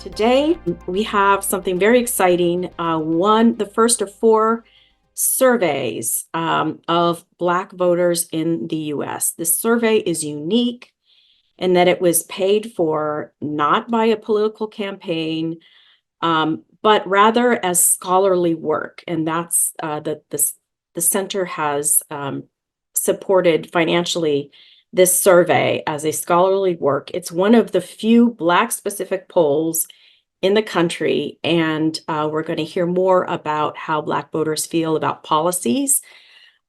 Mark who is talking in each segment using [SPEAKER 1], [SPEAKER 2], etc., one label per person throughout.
[SPEAKER 1] Today, we have something very exciting. The first of four surveys of Black voters in the US. This survey is unique in that it was paid for not by a political campaign, but rather as scholarly work. And that's the center has supported financially this survey as a scholarly work. It's one of the few Black specific polls in the country, and we're going to hear more about how Black voters feel about policies,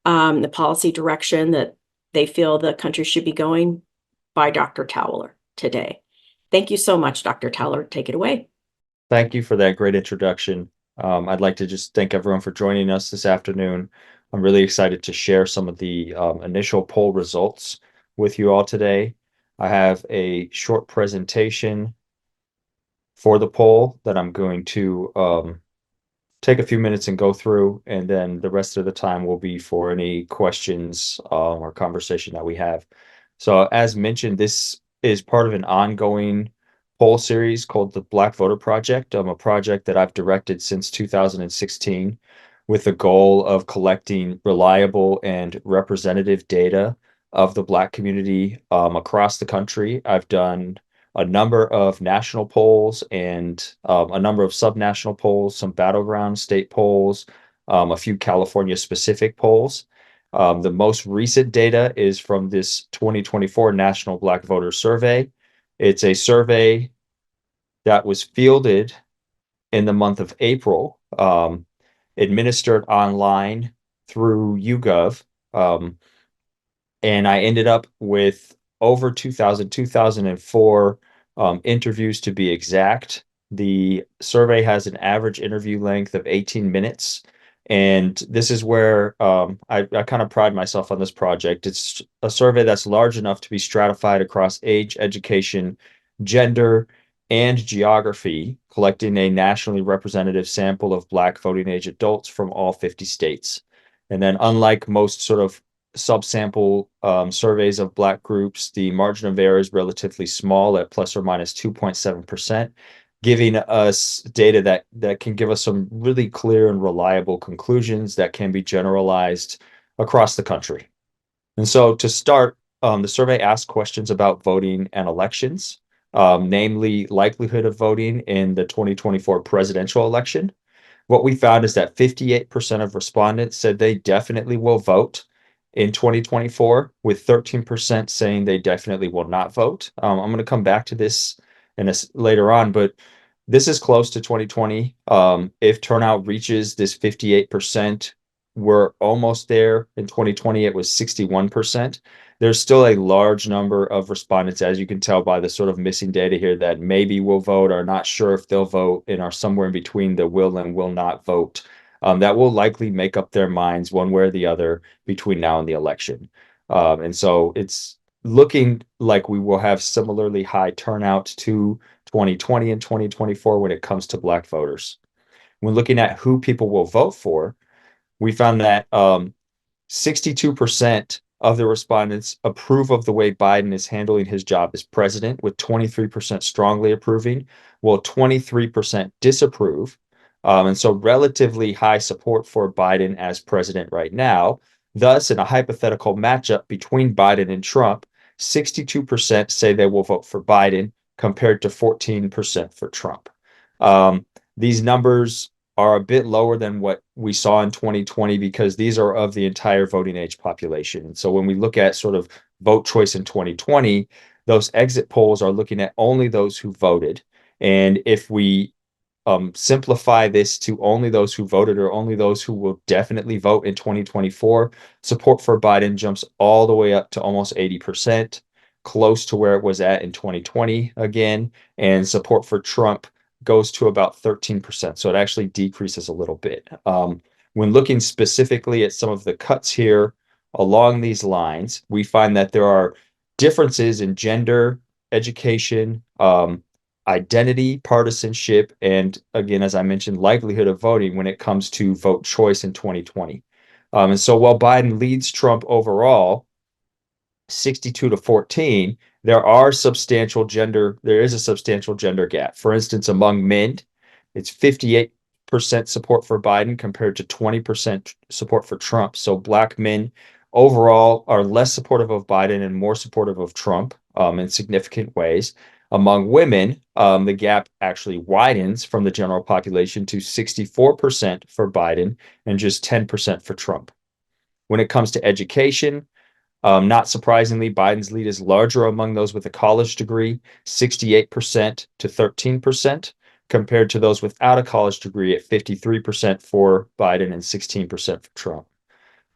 [SPEAKER 1] the policy direction that they feel the country should be going by Dr. Towler today. Thank you so much, Dr. Towler. Take it away.
[SPEAKER 2] Thank you for that great introduction. I'd like to just thank everyone for joining us this afternoon. I'm really excited to share some of the initial poll results with you all today. I have a short presentation for the poll that I'm going to take a few minutes and go through, and then the rest of the time will be for any questions or conversation that we have. So as mentioned, this is part of an ongoing poll series called the Black Voter Project, a project that I've directed since 2016 with the goal of collecting reliable and representative data of the Black community across the country. I've done a number of national polls and a number of subnational polls, some battleground state polls, a few California specific polls. The most recent data is from this 2024 National Black Voter Survey. It's a survey that was fielded in the month of April, administered online through YouGov. And I ended up with over 2004 interviews to be exact. The survey has an average interview length of 18 minutes. And this is where I kind of pride myself on this project. It's a survey that's large enough to be stratified across age, education, gender, and geography, collecting a nationally representative sample of Black voting age adults from all 50 states. And then, unlike most sort of subsample surveys of Black groups, the margin of error is relatively small at plus or minus 2.7%, giving us data that can give us some really clear and reliable conclusions that can be generalized across the country. And so to start, the survey asked questions about voting and elections, namely likelihood of voting in the 2024 presidential election. What we found is that 58% of respondents said they definitely will vote in 2024, with 13% saying they definitely will not vote. I'm going to come back to this later on, but this is close to 2020. If turnout reaches this 58%, we're almost there. In 2020, it was 61%. There's still a large number of respondents, as you can tell by the sort of missing data here, that maybe will vote, are not sure if they'll vote, and are somewhere in between the will and will not vote. That will likely make up their minds one way or the other between now and the election. And so it's looking like we will have similarly high turnout to 2020 and 2024 when it comes to Black voters. When looking at who people will vote for, we found that 62% of the respondents approve of the way Biden is handling his job as president, with 23% strongly approving, while 23% disapprove. And so relatively high support for Biden as president right now. Thus, in a hypothetical matchup between Biden and Trump, 62% say they will vote for Biden compared to 14% for Trump. These numbers are a bit lower than what we saw in 2020 because these are of the entire voting age population. So when we look at sort of vote choice in 2020, those exit polls are looking at only those who voted. And if we simplify this to only those who voted or only those who will definitely vote in 2024, support for Biden jumps all the way up to almost 80%, close to where it was at in 2020 again, and support for Trump goes to about 13%. So it actually decreases a little bit. When looking specifically at some of the cuts here along these lines, we find that there are differences in gender, education, identity, partisanship, and again, as I mentioned, likelihood of voting when it comes to vote choice in 2020. And so while Biden leads Trump overall 62 to 14, there is a substantial gender gap. For instance, among men, it's 58% support for Biden compared to 20% support for Trump. So black men overall are less supportive of Biden and more supportive of Trump in significant ways. Among women, the gap actually widens from the general population to 64% for Biden and just 10% for Trump. When it comes to education, not surprisingly, Biden's lead is larger among those with a college degree, 68% to 13%, compared to those without a college degree at 53% for Biden and 16% for Trump.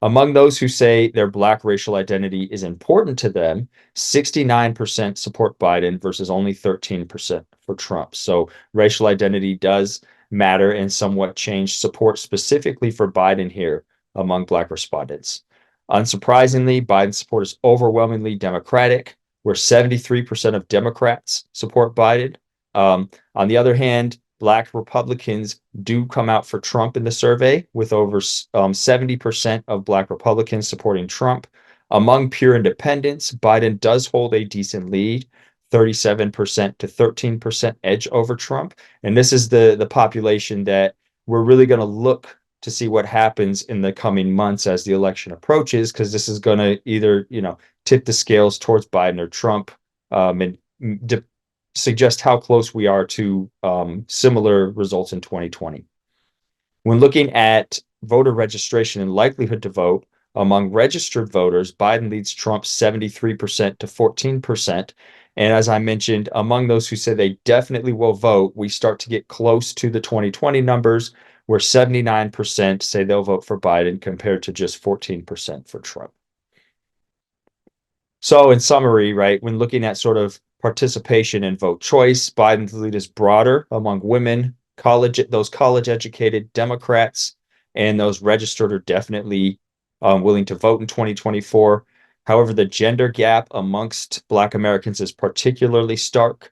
[SPEAKER 2] Among those who say their Black racial identity is important to them, 69% support Biden versus only 13% for Trump. So racial identity does matter and somewhat change support specifically for Biden here among Black respondents. Unsurprisingly, Biden's support is overwhelmingly Democratic, where 73% of Democrats support Biden. On the other hand, Black Republicans do come out for Trump in the survey, with over 70% of Black Republicans supporting Trump. Among pure independents, Biden does hold a decent lead, 37% to 13% edge over Trump. And this is the population that we're really going to look to see what happens in the coming months as the election approaches, because this is going to either, tip the scales towards Biden or Trump, and suggest how close we are to similar results in 2020. When looking at voter registration and likelihood to vote, among registered voters, Biden leads Trump 73% to 14%. And as I mentioned, among those who say they definitely will vote, we start to get close to the 2020 numbers, where 79% say they'll vote for Biden compared to just 14% for Trump. So in summary, right, when looking at sort of participation and vote choice, Biden's lead is broader among women, those college-educated Democrats, and those registered are definitely willing to vote in 2024. However, the gender gap amongst Black Americans is particularly stark,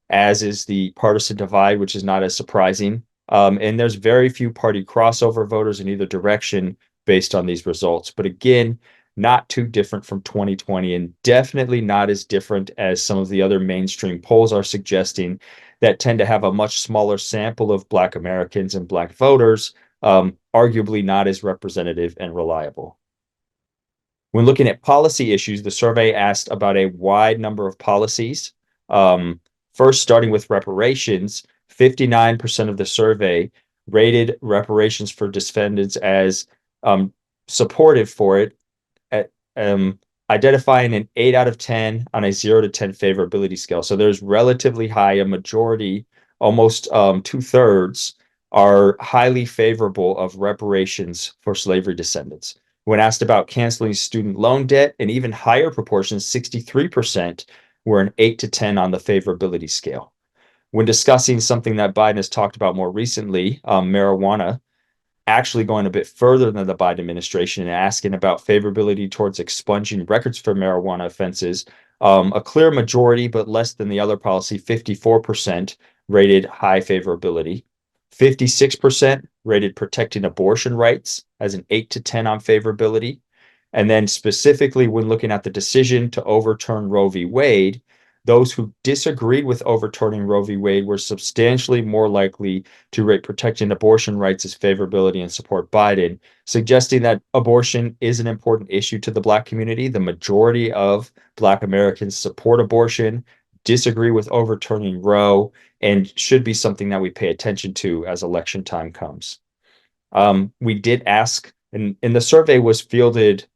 [SPEAKER 2] as is the partisan divide, which is not as surprising. And there's very few party crossover voters in either direction based on these results. But again, not too different from 2020, and definitely not as different as some of the other mainstream polls are suggesting that tend to have a much smaller sample of Black Americans and Black voters, arguably not as representative and reliable. When looking at policy issues, the survey asked about a wide number of policies. First, starting with reparations, 59% of the survey rated reparations for defendants as supportive for it, identifying an 8 out of 10 on a 0 to 10 favorability scale. So there's relatively high, a majority, almost 2/3 are highly favorable of reparations for slavery descendants. When asked about canceling student loan debt, an even higher proportion, 63%, were an 8 to 10 on the favorability scale. When discussing something that Biden has talked about more recently, marijuana, actually going a bit further than the Biden administration and asking about favorability towards expunging records for marijuana offenses, a clear majority, but less than the other policy, 54% rated high favorability. 56% rated protecting abortion rights as an 8 to 10 on favorability. And then specifically when looking at the decision to overturn Roe v. Wade, those who disagreed with overturning Roe v. Wade were substantially more likely to rate protecting abortion rights as favorability and support Biden, suggesting that abortion is an important issue to the Black community. The majority of Black Americans support abortion, disagree with overturning Roe, and should be something that we pay attention to as election time comes. We did ask, and the survey was fielded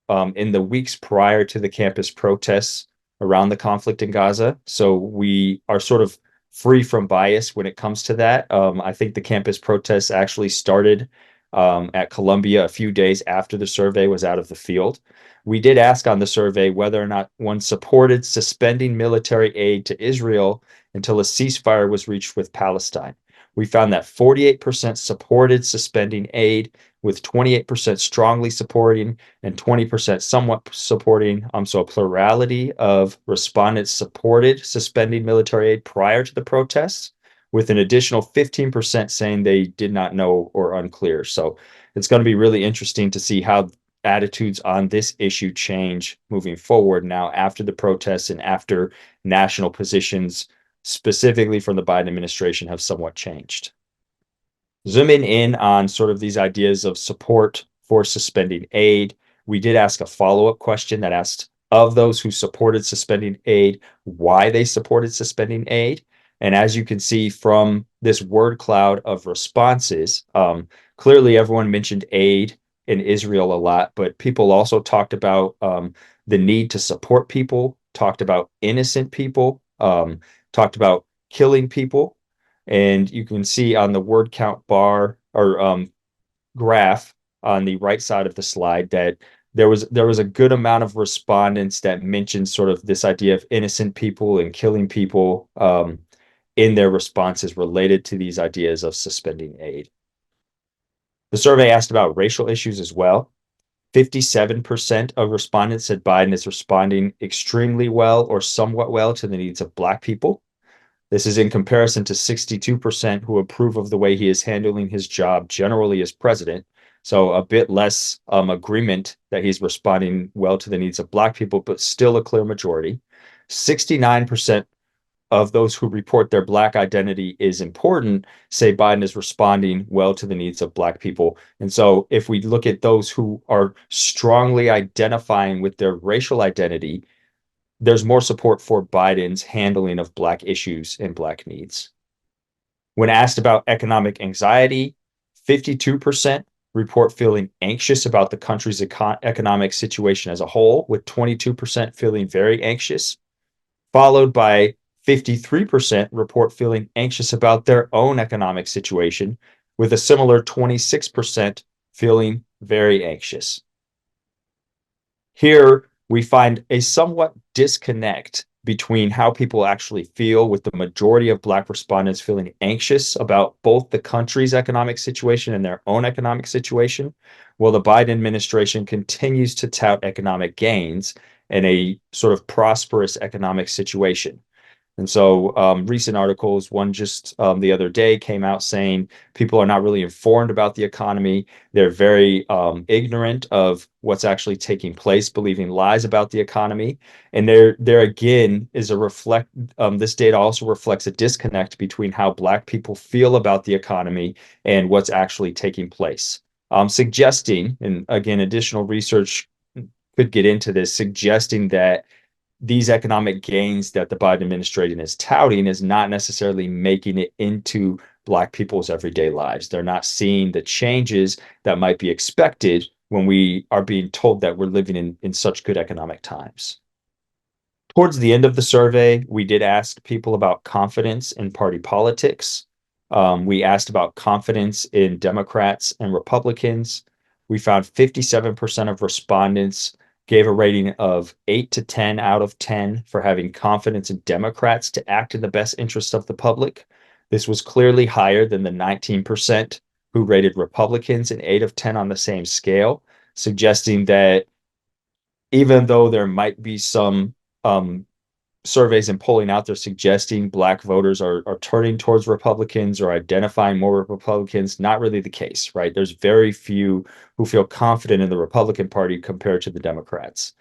[SPEAKER 2] in the weeks prior to the campus protests around the conflict in Gaza. So we are sort of free from bias when it comes to that. I think the campus protests actually started at Columbia a few days after the survey was out of the field. We did ask on the survey whether or not one supported suspending military aid to Israel until a ceasefire was reached with Palestine. We found that 48% supported suspending aid, with 28% strongly supporting and 20% somewhat supporting. So a plurality of respondents supported suspending military aid prior to the protests, with an additional 15% saying they did not know or unclear. So it's going to be really interesting to see how attitudes on this issue change moving forward now after the protests and after national positions, specifically from the Biden administration, have somewhat changed? Zooming in on sort of these ideas of support for suspending aid, we did ask a follow-up question that asked, of those who supported suspending aid, why they supported suspending aid. And as you can see from this word cloud of responses, clearly everyone mentioned aid in Israel a lot, but people also talked about the need to support people, talked about innocent people, talked about killing people. And you can see on the word count bar or graph on the right side of the slide that there was a good amount of respondents that mentioned sort of this idea of innocent people and killing people in their responses related to these ideas of suspending aid. The survey asked about racial issues as well. 57% of respondents said Biden is responding extremely well or somewhat well to the needs of Black people. This is in comparison to 62% who approve of the way he is handling his job generally as president. So a bit less agreement that he's responding well to the needs of Black people, but still a clear majority. 69% of those who report their Black identity is important say Biden is responding well to the needs of Black people. And so if we look at those who are strongly identifying with their racial identity, there's more support for Biden's handling of Black issues and Black needs. When asked about economic anxiety, 52% report feeling anxious about the country's economic situation as a whole, with 22% feeling very anxious, followed by 53% report feeling anxious about their own economic situation, with a similar 26% feeling very anxious. Here, we find a somewhat disconnect between how people actually feel, with the majority of Black respondents feeling anxious about both the country's economic situation and their own economic situation, while the Biden administration continues to tout economic gains and a sort of prosperous economic situation. And so recent articles, one just the other day came out saying people are not really informed about the economy. They're very ignorant of what's actually taking place, believing lies about the economy. And there again is this data also reflects a disconnect between how Black people feel about the economy and what's actually taking place. Suggesting, and again, additional research could get into this, suggesting that these economic gains that the Biden administration is touting is not necessarily making it into Black people's everyday lives. They're not seeing the changes that might be expected when we are being told that we're living in such good economic times. Towards the end of the survey, we did ask people about confidence in party politics. We asked about confidence in Democrats and Republicans. We found 57% of respondents gave a rating of 8 to 10 out of 10 for having confidence in Democrats to act in the best interest of the public. This was clearly higher than the 19% who rated Republicans an 8 of 10 on the same scale, suggesting that even though there might be some surveys and polling out there suggesting Black voters are turning towards Republicans or identifying more with Republicans, not really the case, right? There's very few who feel confident in the Republican Party compared to the Democrats.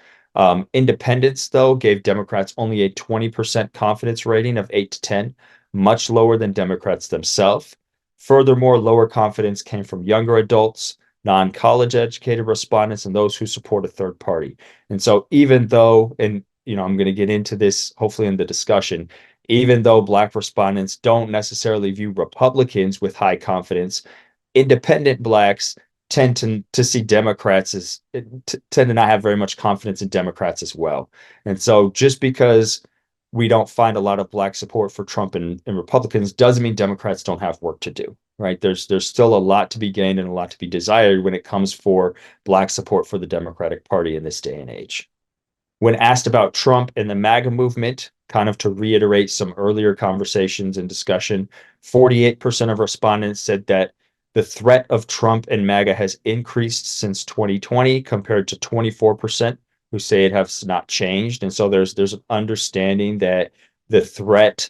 [SPEAKER 2] Independents, though, gave Democrats only a 20% confidence rating of 8 to 10, much lower than Democrats themselves. Furthermore, lower confidence came from younger adults, non-college educated respondents, and those who support a third party. And so even though, and I'm going to get into this hopefully in the discussion, even though Black respondents don't necessarily view Republicans with high confidence, independent Blacks tend to see Democrats as tend to not have very much confidence in Democrats as well. And so just because we don't find a lot of Black support for Trump and Republicans doesn't mean Democrats don't have work to do, right? There's still a lot to be gained and a lot to be desired when it comes for Black support for the Democratic Party in this day and age. When asked about Trump and the MAGA movement, kind of to reiterate some earlier conversations and discussion, 48% of respondents said that the threat of Trump and MAGA has increased since 2020 compared to 24% who say it has not changed. And so there's an understanding that the threat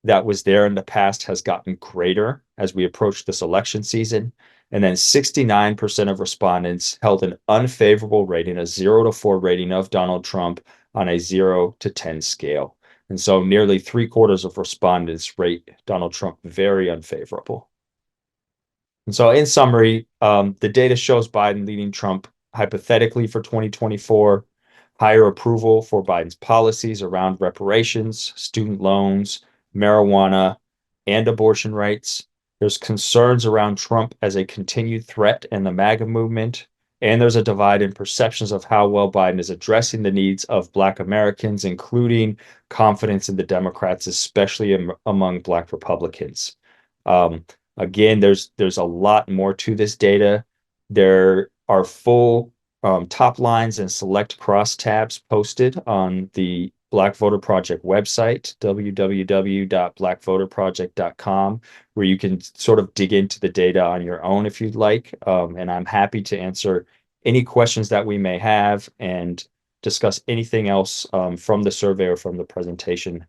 [SPEAKER 2] that was there in the past has gotten greater as we approach this election season. And then 69% of respondents held an unfavorable rating, a 0 to 4 rating of Donald Trump on a 0 to 10 scale. And so nearly 3/4 of respondents rate Donald Trump very unfavorable. And so, in summary, the data shows Biden leading Trump hypothetically for 2024, higher approval for Biden's policies around reparations, student loans, marijuana, and abortion rights. There's concerns around Trump as a continued threat in the MAGA movement. And there's a divide in perceptions of how well Biden is addressing the needs of Black Americans, including confidence in the Democrats, especially among Black Republicans. Um, Again, there's a lot more to this data. There are full top lines and select crosstabs posted on the Black Voter Project website, www.blackvoterproject.com, where you can sort of dig into the data on your own if you'd like. And I'm happy to answer any questions that we may have and discuss anything else from the survey or from the presentation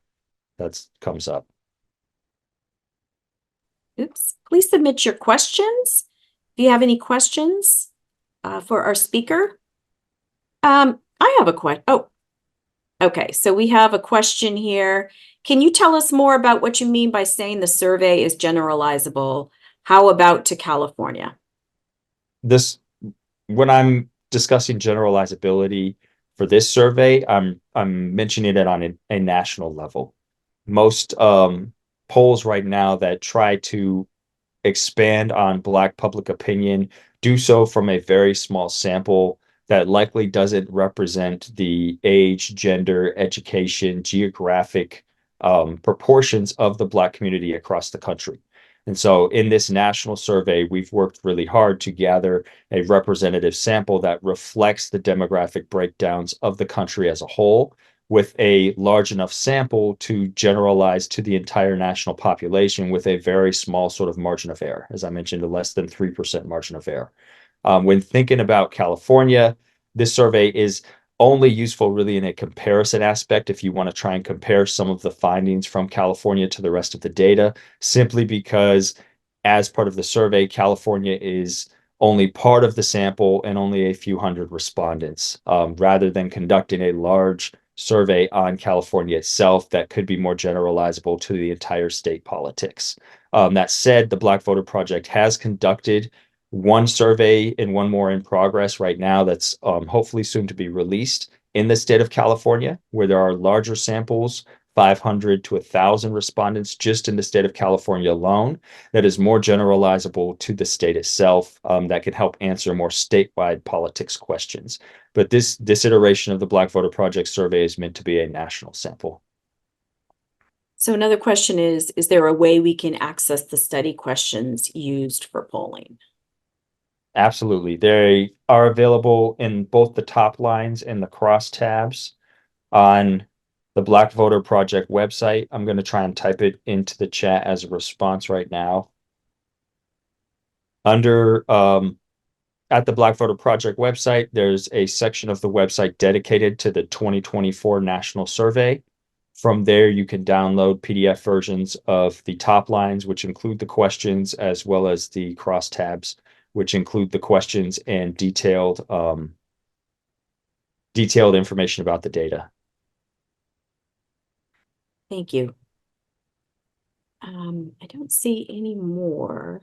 [SPEAKER 2] that comes up.
[SPEAKER 1] Oops. Please submit your questions. If you have any questions for our speaker. I have a question. Oh, okay. So we have a question here. Can you tell us more about what you mean by saying the survey is generalizable? How about to California?
[SPEAKER 2] When I'm discussing generalizability for this survey, I'm mentioning it on a national level. Most polls right now that try to expand on Black public opinion do so from a very small sample that likely doesn't represent the age, gender, education, geographic proportions of the Black community across the country. And so in this national survey, we've worked really hard to gather a representative sample that reflects the demographic breakdowns of the country as a whole, with a large enough sample to generalize to the entire national population with a very small sort of margin of error. As I mentioned, a less than 3% margin of error. When thinking about California, this survey is only useful really in a comparison aspect if you want to try and compare some of the findings from California to the rest of the data, simply because as part of the survey, California is only part of the sample and only a few hundred respondents, rather than conducting a large survey on California itself that could be more generalizable to the entire state politics. That said, the Black Voter Project has conducted one survey and one more in progress right now that's hopefully soon to be released in the state of California, where there are larger samples, 500 to 1,000 respondents just in the state of California alone, that is more generalizable to the state itself, that can help answer more statewide politics questions. But this iteration of the Black Voter Project survey is meant to be a national sample.
[SPEAKER 1] So another question is there a way we can access the study questions used for polling?
[SPEAKER 2] Absolutely. They are available in both the top lines and the cross tabs on the Black Voter Project website. I'm going to try and type it into the chat as a response right now. Under at the Black Voter Project website, there's a section of the website dedicated to the 2024 national survey. From there, you can download PDF versions of the top lines, which include the questions, as well as the cross tabs, which include the questions and detailed information about the data.
[SPEAKER 1] Thank you. I don't see any more.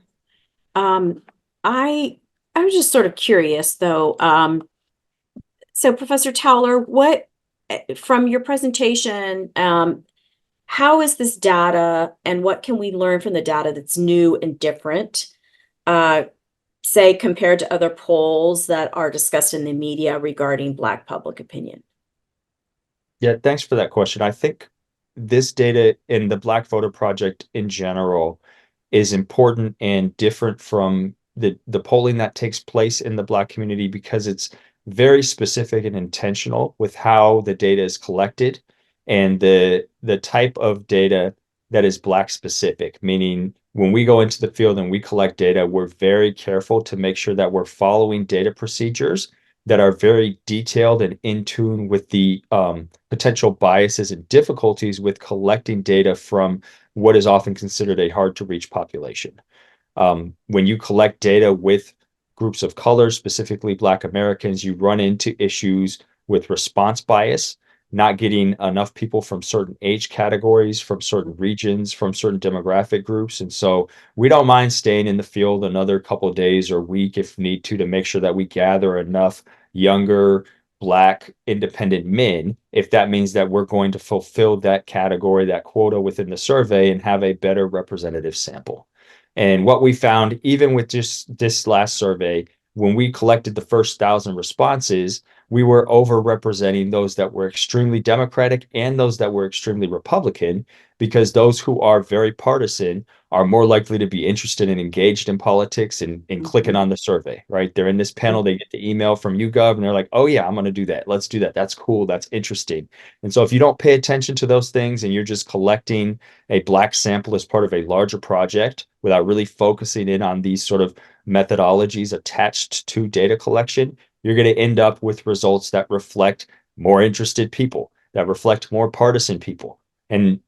[SPEAKER 1] I was just sort of curious though. So Professor Towler, what from your presentation, how is this data and what can we learn from the data that's new and different, say compared to other polls that are discussed in the media regarding Black public opinion?
[SPEAKER 2] Yeah, thanks for that question. I think this data in the Black Voter Project in general is important and different from the polling that takes place in the Black community because it's very specific and intentional with how the data is collected and the type of data that is Black specific, meaning when we go into the field and we collect data, we're very careful to make sure that we're following data procedures that are very detailed and in tune with the potential biases and difficulties with collecting data from what is often considered a hard to reach population. When you collect data with groups of color, specifically Black Americans, you run into issues with response bias, not getting enough people from certain age categories, from certain regions, from certain demographic groups. And so we don't mind staying in the field another couple of days or week if need to make sure that we gather enough younger Black independent men, if that means that we're going to fulfill that category, that quota within the survey and have a better representative sample. And what we found, even with just this last survey, when we collected the first 1,000 responses, we were overrepresenting those that were extremely Democratic and those that were extremely Republican, because those who are very partisan are more likely to be interested and engaged in politics and clicking
[SPEAKER 1] Mhm.
[SPEAKER 2] on the survey, right? They're in this panel, they get the email from YouGov, and they're like, oh, yeah, I'm going to do that. Let's do that. That's cool. That's interesting. And so if you don't pay attention to those things and you're just collecting a Black sample as part of a larger project without really focusing in on these sort of methodologies attached to data collection, you're going to end up with results that reflect more interested people, that reflect more partisan people. And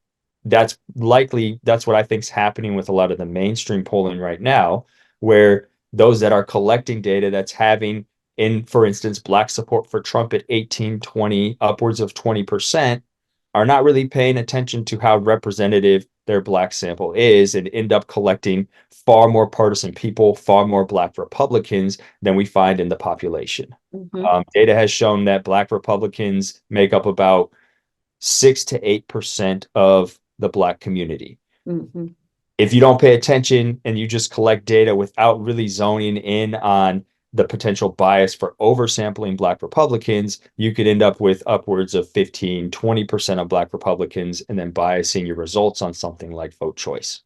[SPEAKER 2] that's what I think is happening with a lot of the mainstream polling right now, where those that are collecting data that's having, in, for instance, Black support for Trump at 18, 20, upwards of 20%, are not really paying attention to how representative their Black sample is and end up collecting far more partisan people, far more Black Republicans than we find in the population.
[SPEAKER 1] Mhm.
[SPEAKER 2] Data has shown that Black Republicans make up about 6 to 8% of the Black community.
[SPEAKER 1] Mhm.
[SPEAKER 2] If you don't pay attention and you just collect data without really zoning in on the potential bias for oversampling Black Republicans, you could end up with upwards of 15, 20% of Black Republicans and then biasing your results on something like vote choice.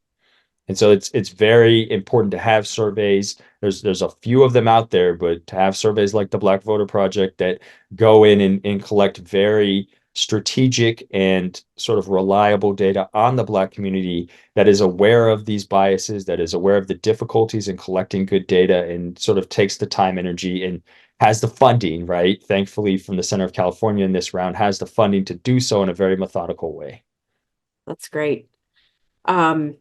[SPEAKER 2] And so it's very important to have surveys. There's a few of them out there, but to have surveys like the Black Voter Project that go in and collect very strategic and sort of reliable data on the Black community, that is aware of these biases, that is aware of the difficulties in collecting good data, and sort of takes the time, energy, and has the funding, right? Thankfully, from the Center of California in this round, has the funding to do so in a very methodical way.
[SPEAKER 1] That's great. Um,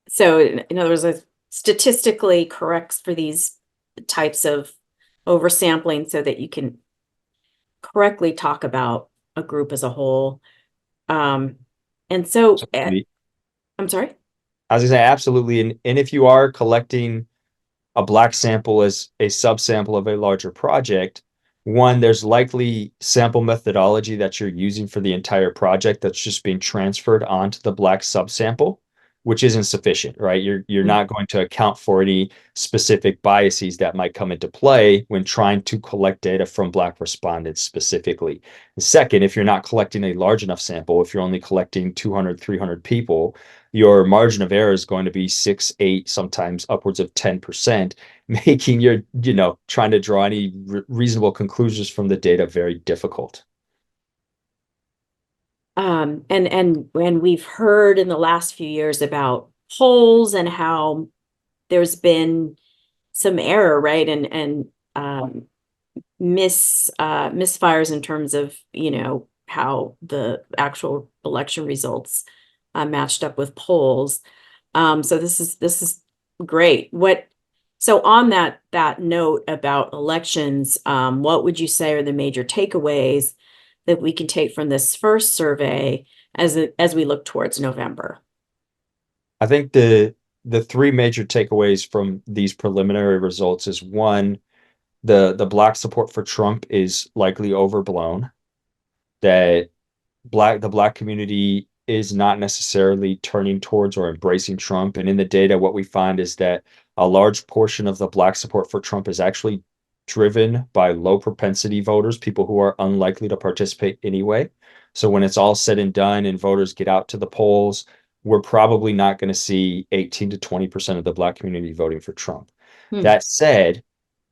[SPEAKER 1] so in other words, it statistically corrects for these types of oversampling so that you can correctly talk about a group as a whole. Um, and so,
[SPEAKER 2] Absolutely.
[SPEAKER 1] I'm sorry.
[SPEAKER 2] I was gonna say absolutely. And if you are collecting a Black sample as a subsample of a larger project, one, there's likely sample methodology that you're using for the entire project that's just being transferred onto the Black subsample, which isn't sufficient, right? You're
[SPEAKER 1] Mm.
[SPEAKER 2] not going to account for any specific biases that might come into play when trying to collect data from Black respondents specifically. And second, if you're not collecting a large enough sample, if you're only collecting 200, 300 people, your margin of error is going to be 6, 8, sometimes upwards of 10%, making your, trying to draw any reasonable conclusions from the data very difficult.
[SPEAKER 1] And we've heard in the last few years about polls and how there's been some error, right? And misfires in terms of, how the actual election results matched up with polls. So this is great. So on that note about elections, what would you say are the major takeaways that we can take from this first survey as we look towards November?
[SPEAKER 2] I think the three major takeaways from these preliminary results is, one, the Black support for Trump is likely overblown, that the Black community is not necessarily turning towards or embracing Trump. And in the data, what we find is that a large portion of the Black support for Trump is actually driven by low propensity voters, people who are unlikely to participate anyway. So when it's all said and done and voters get out to the polls, we're probably not going to see 18 to 20% of the Black community voting for Trump.
[SPEAKER 1] Hmm.
[SPEAKER 2] That said,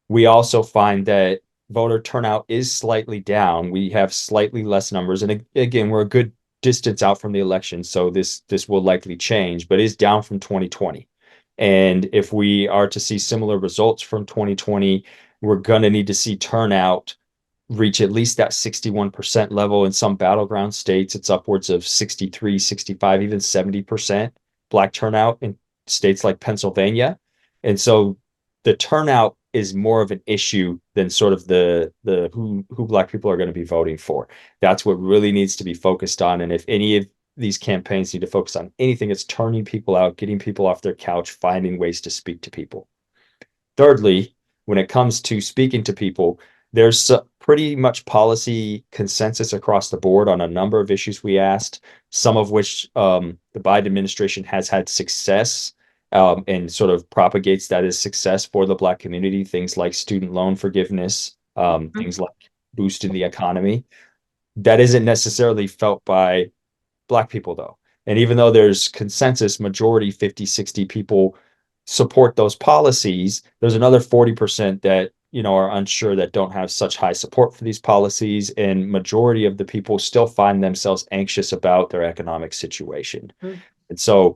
[SPEAKER 2] we also find that voter turnout is slightly down. We have slightly less numbers. And again, we're a good distance out from the election, so this will likely change, but is down from 2020. And if we are to see similar results from 2020, we're going to need to see turnout reach at least that 61% level. In some battleground states, it's upwards of 63, 65, even 70% Black turnout in states like Pennsylvania. And so the turnout is more of an issue than sort of the who Black people are going to be voting for. That's what really needs to be focused on. And if any of these campaigns need to focus on anything, it's turning people out, getting people off their couch, finding ways to speak to people. Thirdly, when it comes to speaking to people, there's pretty much policy consensus across the board on a number of issues we asked, some of which the Biden administration has had success and sort of propagates that as success for the Black community, things like student loan forgiveness, things like boosting the economy. That isn't necessarily felt by Black people, though. And even though there's consensus, majority 50, 60 people support those policies, there's another 40% that are unsure, that don't have such high support for these policies, and majority of the people still find themselves anxious about their economic situation.
[SPEAKER 1] Mhm.
[SPEAKER 2] And so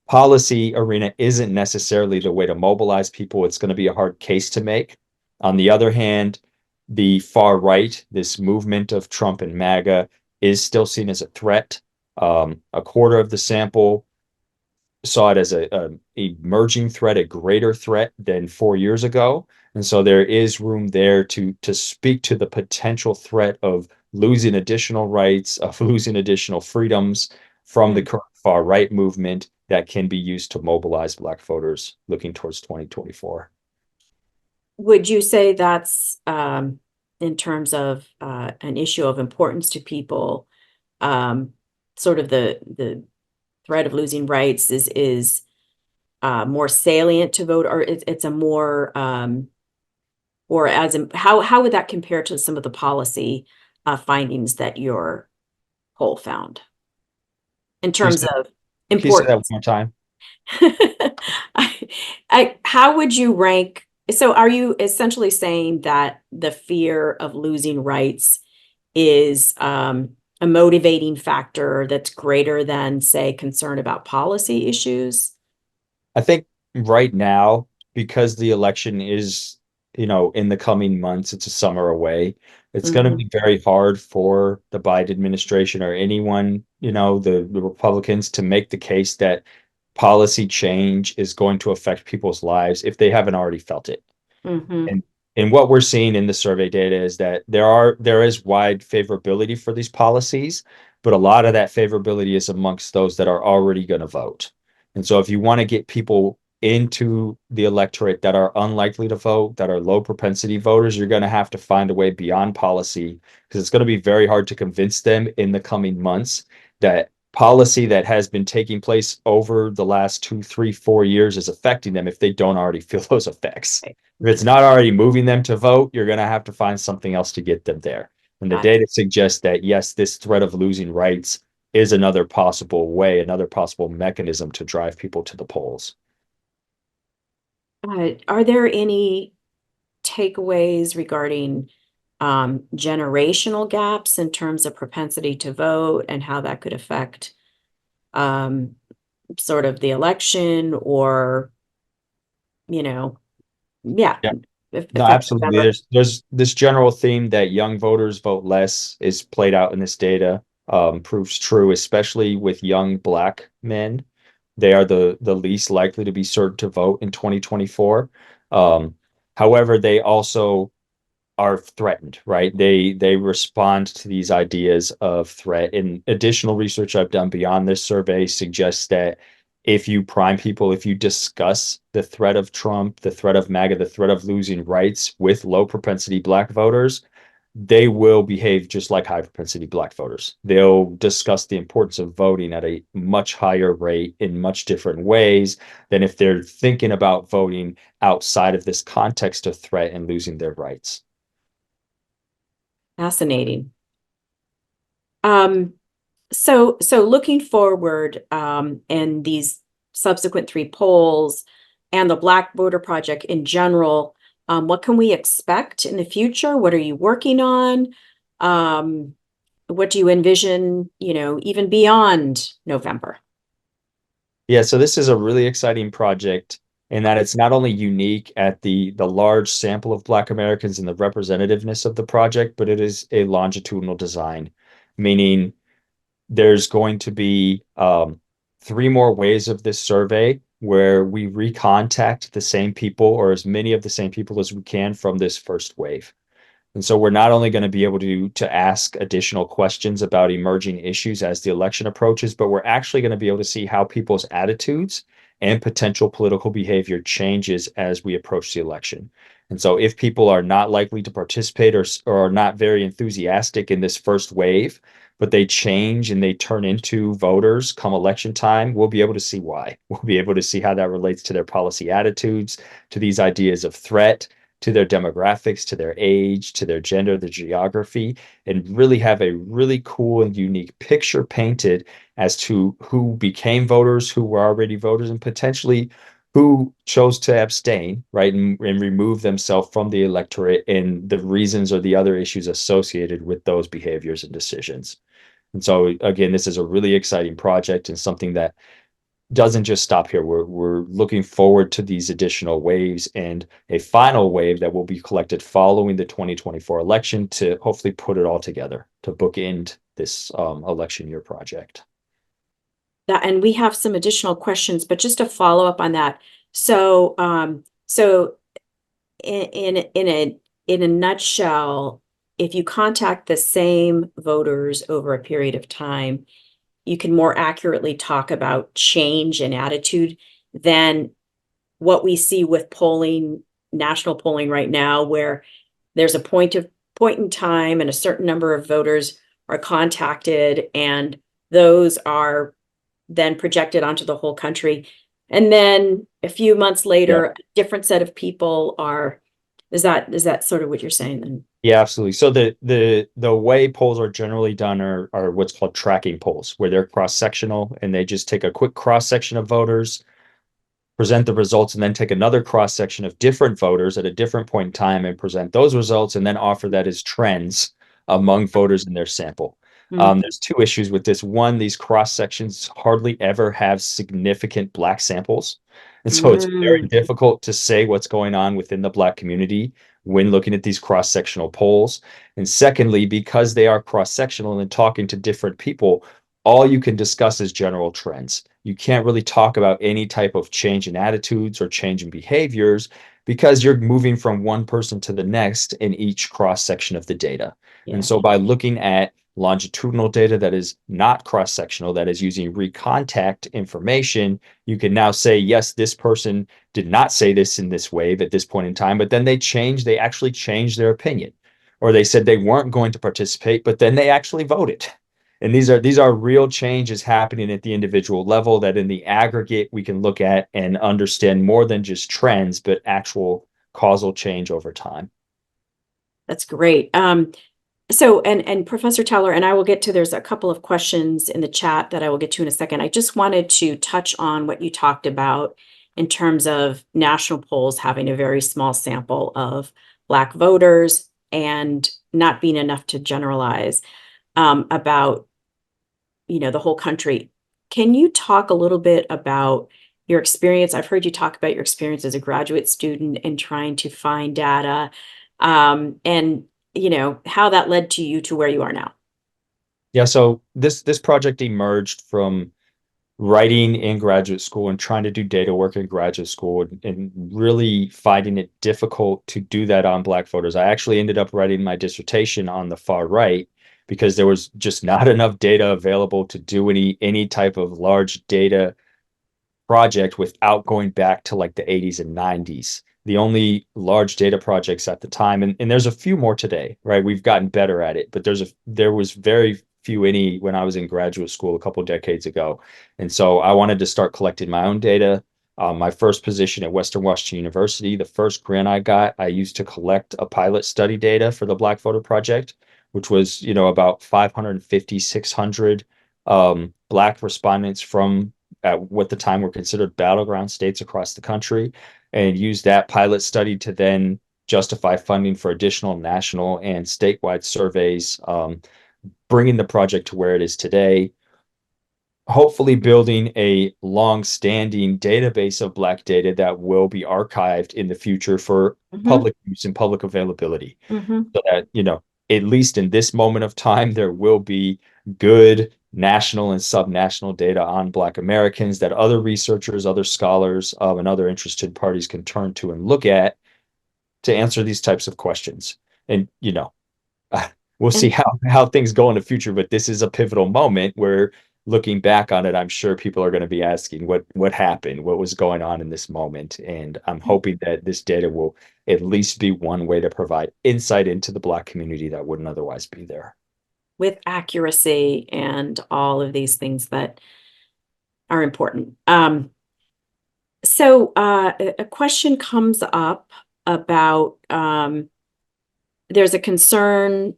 [SPEAKER 2] policy arena isn't necessarily the way to mobilize people. It's going to be a hard case to make. On the other hand, the far right, this movement of Trump and MAGA, is still seen as a threat. A quarter of the sample saw it as a emerging threat, a greater threat than 4 years ago. And so there is room there to speak to the potential threat of losing additional rights, of losing additional freedoms from the current far right movement that can be used to mobilize Black voters looking towards 2024.
[SPEAKER 1] Would you say that's in terms of an issue of importance to people, sort of the threat of losing rights is more salient to vote, or it's a more or as in, how would that compare to some of the policy findings that your poll found in
[SPEAKER 2] Can you
[SPEAKER 1] terms
[SPEAKER 2] say,
[SPEAKER 1] of
[SPEAKER 2] can you say that one
[SPEAKER 1] importance?
[SPEAKER 2] more time?
[SPEAKER 1] How would you rank? So are you essentially saying that the fear of losing rights is a motivating factor that's greater than, say, concern about policy issues?
[SPEAKER 2] I think right now, because the election is, in the coming months, it's a summer away. It's going to
[SPEAKER 1] Mhm.
[SPEAKER 2] be very hard for the Biden administration or anyone, the Republicans, to make the case that policy change is going to affect people's lives if they haven't already felt it.
[SPEAKER 1] Mhm.
[SPEAKER 2] And and what we're seeing in the survey data is that there is wide favorability for these policies, but a lot of that favorability is amongst those that are already going to vote. And so if you want to get people into the electorate that are unlikely to vote, that are low propensity voters, you're going to have to find a way beyond policy, because it's going to be very hard to convince them in the coming months that policy that has been taking place over the last 2, 3, 4 years is affecting them if they don't already feel those effects.
[SPEAKER 1] Okay.
[SPEAKER 2] If it's not already moving them to vote, you're going to have to find something else to get them there. And the
[SPEAKER 1] Got
[SPEAKER 2] data suggests that, yes, this threat of losing rights is another possible way, another possible mechanism to drive people to the polls.
[SPEAKER 1] Are there any takeaways regarding generational gaps in terms of propensity to vote and how that could affect um, sort of the election, or, you know, yeah,
[SPEAKER 2] Yeah, no,
[SPEAKER 1] affect
[SPEAKER 2] absolutely.
[SPEAKER 1] November?
[SPEAKER 2] There's this general theme that young voters vote less is played out in this data, proves true, especially with young Black men. They are the least likely to be certain to vote in 2024. Um, However, they also are threatened, right? They respond to these ideas of threat. And additional research I've done beyond this survey suggests that if you prime people, if you discuss the threat of Trump, the threat of MAGA, the threat of losing rights with low propensity Black voters, they will behave just like high propensity Black voters. They'll discuss the importance of voting at a much higher rate in much different ways than if they're thinking about voting outside of this context of threat and losing their rights.
[SPEAKER 1] Fascinating. Um, so looking forward, and these subsequent three polls and the Black Voter Project in general, what can we expect in the future? What are you working on? Um, what do you envision, even beyond November?
[SPEAKER 2] Yeah, so this is a really exciting project in that it's not only unique at the large sample of Black Americans and the representativeness of the project, but it is a longitudinal design, meaning there's going to be three more ways of this survey where we recontact the same people or as many of the same people as we can from this first wave. And so we're not only going to be able to ask additional questions about emerging issues as the election approaches, but we're actually going to be able to see how people's attitudes and potential political behavior changes as we approach the election. And so if people are not likely to participate or are not very enthusiastic in this first wave, but they change and they turn into voters come election time, we'll be able to see why. We'll be able to see how that relates to their policy attitudes, to these ideas of threat, to their demographics, to their age, to their gender, their geography, and really have a really cool and unique picture painted as to who became voters, who were already voters, and potentially who chose to abstain, right, and remove themselves from the electorate and the reasons or the other issues associated with those behaviors and decisions. And so, again, this is a really exciting project and something that doesn't just stop here. We're looking forward to these additional waves and a final wave that will be collected following the 2024 election to hopefully put it all together to bookend this election year project.
[SPEAKER 1] That, and we have some additional questions, but just to follow up on that. So, so in a nutshell, if you contact the same voters over a period of time, you can more accurately talk about change in attitude than what we see with polling, national polling right now, where there's a point in time and a certain number of voters are contacted, and those are then projected onto the whole country. And then a few months later, a different set of people are, is that sort of what you're saying then?
[SPEAKER 2] Yeah, absolutely. So the way polls are generally done are what's called tracking polls, where they're cross-sectional and they just take a quick cross-section of voters, present the results, and then take another cross-section of different voters at a different point in time and present those results and then offer that as trends among voters in their sample. There's two issues with this. One, these cross sections hardly ever have significant Black samples. And so it's very difficult to say what's going on within the Black community when looking at these cross sectional polls. And secondly, because they are cross sectional and talking to different people, all you can discuss is general trends. You can't really talk about any type of change in attitudes or change in behaviors because you're moving from one person to the next in each cross section of the data. And so by looking at longitudinal data that is not cross-sectional, that is using recontact information, you can now say, yes, this person did not say this in this wave at this point in time, but then they actually changed their opinion. Or they said they weren't going to participate, but then they actually voted. And these are real changes happening at the individual level that in the aggregate we can look at and understand more than just trends, but actual causal change over time.
[SPEAKER 1] That's great. So, and Professor Teller, and I will get to, there's a couple of questions in the chat that I will get to in a second. I just wanted to touch on what you talked about in terms of national polls having a very small sample of Black voters and not being enough to generalize about, the whole country. Can you talk a little bit about your experience? I've heard you talk about your experience as a graduate student in trying to find data, and how that led to you to where you are now.
[SPEAKER 2] Yeah, so this project emerged from writing in graduate school and trying to do data work in graduate school and really finding it difficult to do that on Black voters. I actually ended up writing my dissertation on the far right because there was just not enough data available to do any type of large data project without going back to like the 80s and 90s. The only large data projects at the time, and there's a few more today, right? We've gotten better at it, but there was very few any when I was in graduate school a couple decades ago. And so I wanted to start collecting my own data. My first position at Western Washington University, the first grant I got, I used to collect a pilot study data for the Black Voter Project, which was, about 550, 600 Black respondents from at what the time were considered battleground states across the country, and use that pilot study to then justify funding for additional national and statewide surveys, bringing the project to where it is today, hopefully building a long-standing database of Black data that will be archived in the future for public use and public availability. So that, at least in this moment of time, there will be good national and subnational data on Black Americans that other researchers, other scholars, and other interested parties can turn to and look at to answer these types of questions. And, we'll see
[SPEAKER 1] And
[SPEAKER 2] how things go in the future, but this is a pivotal moment where looking back on it, I'm sure people are going to be asking what happened, what was going on in this moment. And I'm hoping that this data will at least be one way to provide insight into the Black community that wouldn't otherwise be there.
[SPEAKER 1] with accuracy and all of these things that are important. So a question comes up about there's a concern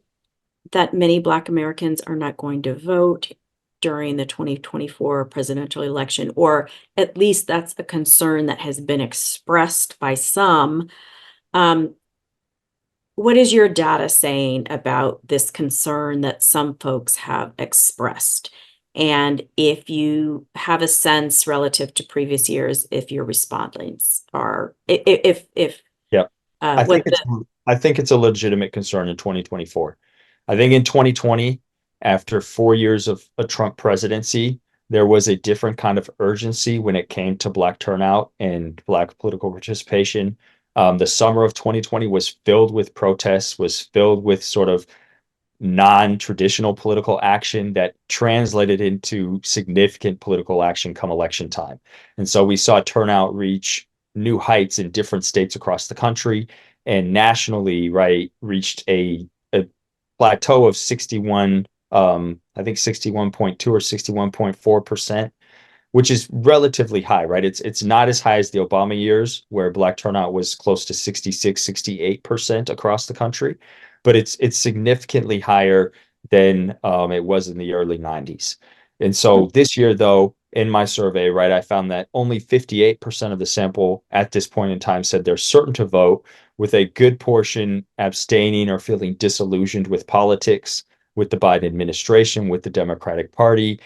[SPEAKER 1] that many Black Americans are not going to vote during the 2024 presidential election, or at least that's a concern that has been expressed by some. What is your data saying about this concern that some folks have expressed? And if you have a sense relative to previous years, if your respondents are, if
[SPEAKER 2] Yeah. I
[SPEAKER 1] what
[SPEAKER 2] think it's I think it's a legitimate concern in 2024. I think in 2020, after 4 years of a Trump presidency, there was a different kind of urgency when it came to Black turnout and Black political participation. The summer of 2020 was filled with protests, was filled with sort of non-traditional political action that translated into significant political action come election time. And so we saw turnout reach new heights in different states across the country, and nationally, right, reached a plateau of 61, I think 61.2 or 61.4%, which is relatively high, right? It's not as high as the Obama years where Black turnout was close to 66, 68% across the country, but it's significantly higher than it was in the early 90s. And so this year, though, in my survey, right, I found that only 58% of the sample at this point in time said they're certain to vote, with a good portion abstaining or feeling disillusioned with politics, with the Biden administration, with the Democratic Party,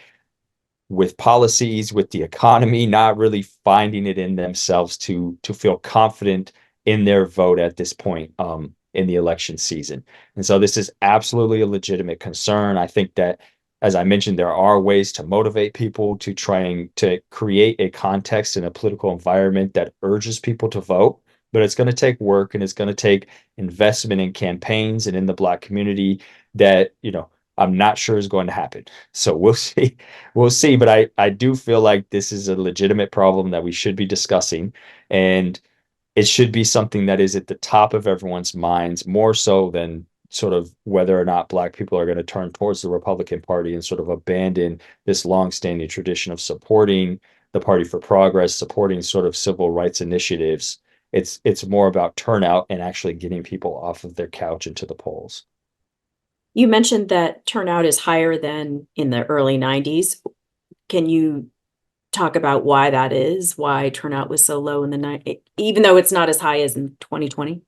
[SPEAKER 2] with policies, with the economy, not really finding it in themselves to feel confident in their vote at this point in the election season. And so this is absolutely a legitimate concern. I think that, as I mentioned, there are ways to motivate people to trying to create a context and a political environment that urges people to vote. But it's going to take work, and it's going to take investment in campaigns and in the Black community that, I'm not sure is going to happen. So we'll see. We'll see. But I do feel like this is a legitimate problem that we should be discussing. And it should be something that is at the top of everyone's minds, more so than sort of whether or not Black people are going to turn towards the Republican Party and sort of abandon this longstanding tradition of supporting the Party for Progress, supporting sort of civil rights initiatives. It's more about turnout and actually getting people off of their couch into the polls.
[SPEAKER 1] you mentioned that turnout is higher than in the early 90s. Can you talk about why that is, why turnout was so low in the night, even though it's not as high as in 2020?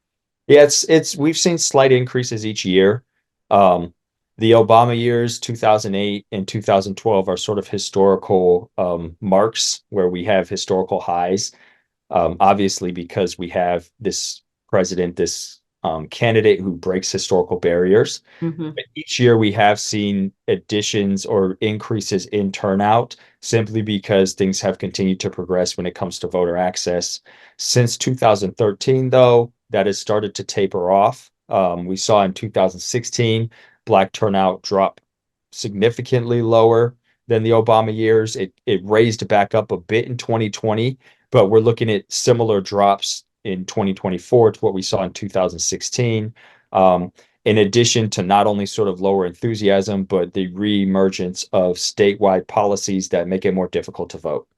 [SPEAKER 2] Yeah, it's we've seen slight increases each year. Um, the Obama years, 2008 and 2012, are sort of historical marks where we have historical highs. Obviously, because we have this president, this candidate who breaks historical barriers.
[SPEAKER 1] Mhm.
[SPEAKER 2] But each year we have seen additions or increases in turnout simply because things have continued to progress when it comes to voter access. Since 2013, though, that has started to taper off. We saw in 2016 Black turnout drop significantly lower than the Obama years. It raised back up a bit in 2020, but we're looking at similar drops in 2024 to what we saw in 2016. In addition to not only sort of lower enthusiasm, but the reemergence of statewide policies that make it more difficult to vote.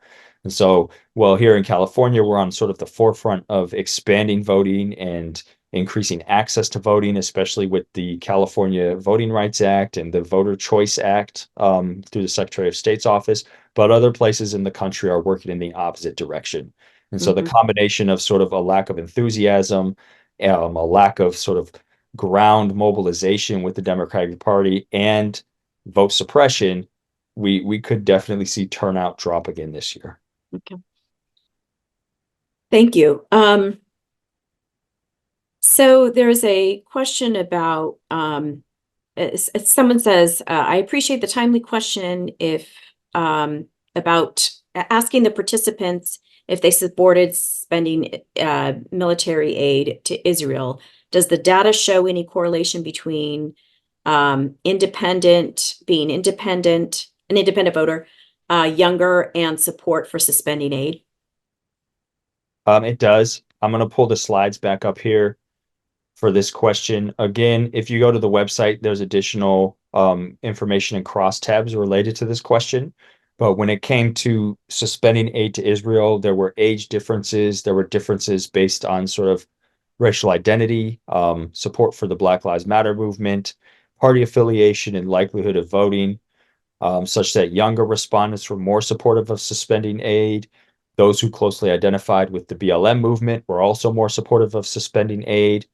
[SPEAKER 2] And so, well, here in California, we're on sort of the forefront of expanding voting and increasing access to voting, especially with the California Voting Rights Act and the Voter Choice Act through the Secretary of State's office. But other places in the country are working in the opposite direction. And so the
[SPEAKER 1] Mhm.
[SPEAKER 2] combination of sort of a lack of enthusiasm, a lack of sort of ground mobilization with the Democratic Party, and vote suppression, we could definitely see turnout drop again this year.
[SPEAKER 1] Okay. Thank you. So there's a question about someone says, I appreciate the timely question if about asking the participants if they supported spending military aid to Israel. Does the data show any correlation between an independent voter, younger, and support for suspending aid?
[SPEAKER 2] It does. I'm going to pull the slides back up here for this question. Again, if you go to the website, there's additional information and crosstabs related to this question. But when it came to suspending aid to Israel, there were age differences. There were differences based on sort of racial identity, support for the Black Lives Matter movement, party affiliation, and likelihood of voting, such that younger respondents were more supportive of suspending aid. Those who closely identified with the BLM movement were also more supportive of suspending aid.